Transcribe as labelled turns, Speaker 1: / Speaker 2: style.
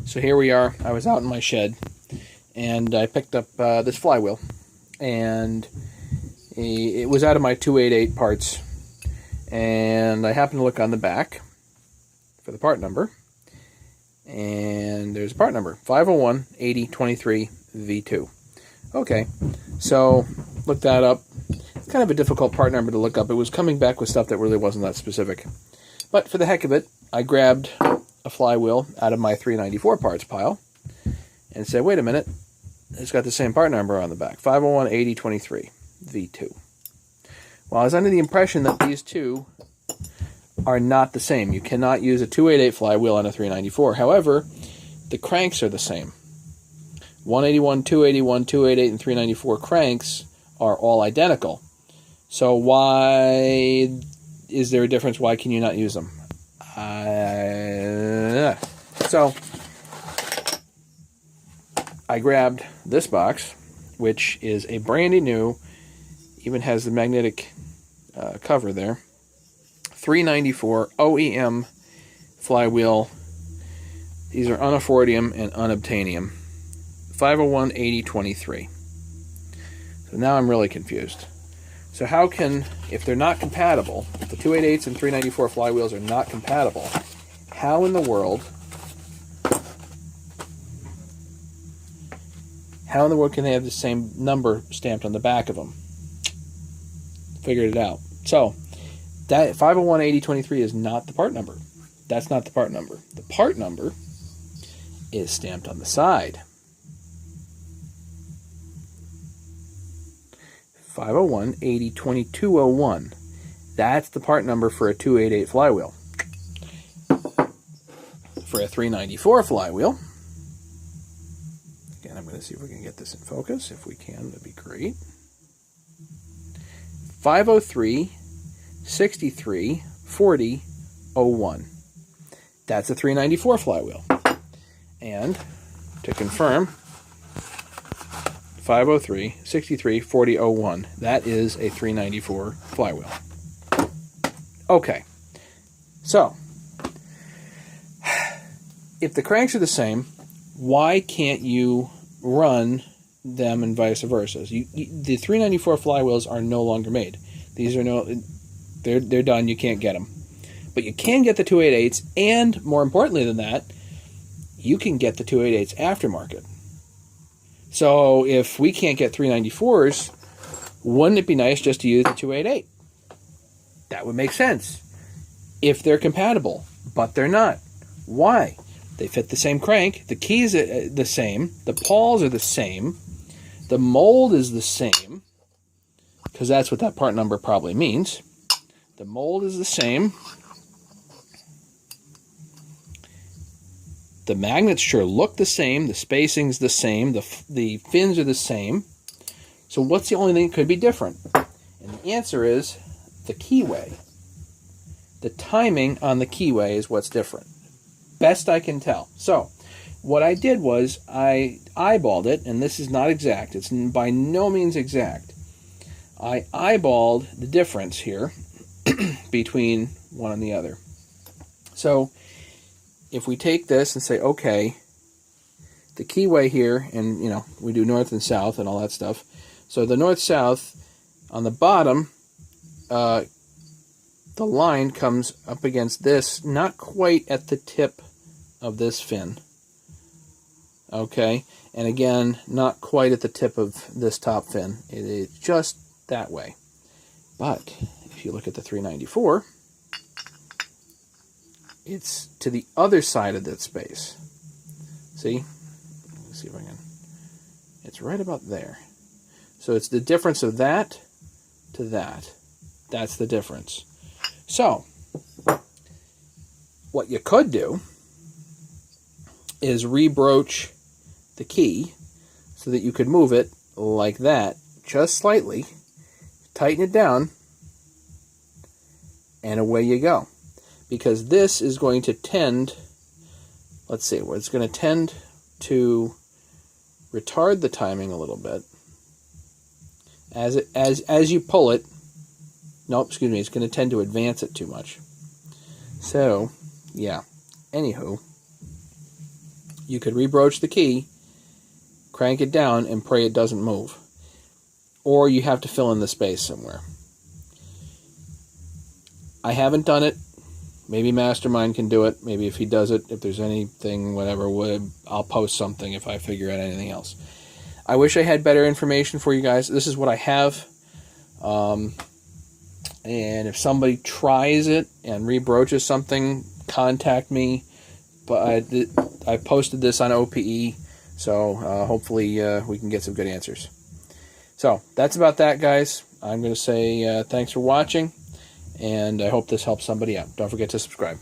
Speaker 1: So here we are. I was out in my shed, and I picked up this flywheel, and it was out of my 288 parts, and I happened to look on the back for the part number, and there's a part number, 501-8023-V2. Okay, so looked that up. It's kind of a difficult part number to look up. It was coming back with stuff that really wasn't that specific. But for the heck of it, I grabbed a flywheel out of my 394 parts pile and said, wait a minute, it's got the same part number on the back, 501-8023-V2. Well, I was under the impression that these two are not the same. You cannot use a 288 flywheel on a 394. However, the cranks are the same. 181, 281, 288, and 394 cranks are all identical. So why is there a difference? Why can you not use them? So I grabbed this box, which is a brandy new, even has the magnetic cover there, 394 OEM flywheel. These are unaffordium and unobtainium. 501-8023. So now I'm really confused. So how can, if they're not compatible, if the 288s and 394 flywheels are not compatible, how in the world can they have the same number stamped on the back of them? Figured it out. So that 501-8023 is not the part number. That's not the part number. The part number is stamped on the side. 501-802201. That's the part number for a 288 flywheel. For a 394 flywheel, again, I'm going to see if we can get this in focus. If we can, that'd be great. 503-63-40-01. That's a 394 flywheel. And to confirm, 503-63-40-01. That is a 394 flywheel. Okay. So, if the cranks are the same, why can't you run them and vice versa? The 394 flywheels are no longer made. These are they're done. You can't get them. But you can get the 288s, and more importantly than that, you can get the 288s aftermarket. So if we can't get 394s, wouldn't it be nice just to use the 288? That would make sense if they're compatible, but they're not. Why? They fit the same crank, the keys are the same, the pawls are the same, the mold is the same, because that's what that part number probably means. The mold is the same. The magnets sure look the same. The spacing's the same. The fins are the same. So what's the only thing that could be different? And the answer is the keyway. The timing on the keyway is what's different. Best I can tell. So what I did was I eyeballed it, and this is not exact. It's by no means exact. I eyeballed the difference here between one and the other. So if we take this and say, okay, the keyway here, and we do north and south and all that stuff. So the north-south, on the bottom, the line comes up against this, not quite at the tip of this fin. Okay, and again, not quite at the tip of this top fin. It is just that way. But if you look at the 394, it's to the other side of that space. See? Let's see if I can. It's right about there. So it's the difference of that to that. That's the difference. So, what you could do is rebroach the key so that you could move it like that, just slightly, tighten it down, and away you go. Because this is going to tend, let's see, it's going to tend to retard the timing a little bit. As you pull it, it's going to tend to advance it too much. So, yeah. Anywho, you could rebroach the key, crank it down, and pray it doesn't move. Or you have to fill in the space somewhere. I haven't done it. Maybe Mastermind can do it. Maybe if he does it, if there's anything, whatever, I'll post something if I figure out anything else. I wish I had better information for you guys. This is what I have. And if somebody tries it and rebroaches something, contact me. But I posted this on OPE, so hopefully we can get some good answers. So that's about that, guys. I'm going to say thanks for watching, and I hope this helps somebody out. Don't forget to subscribe.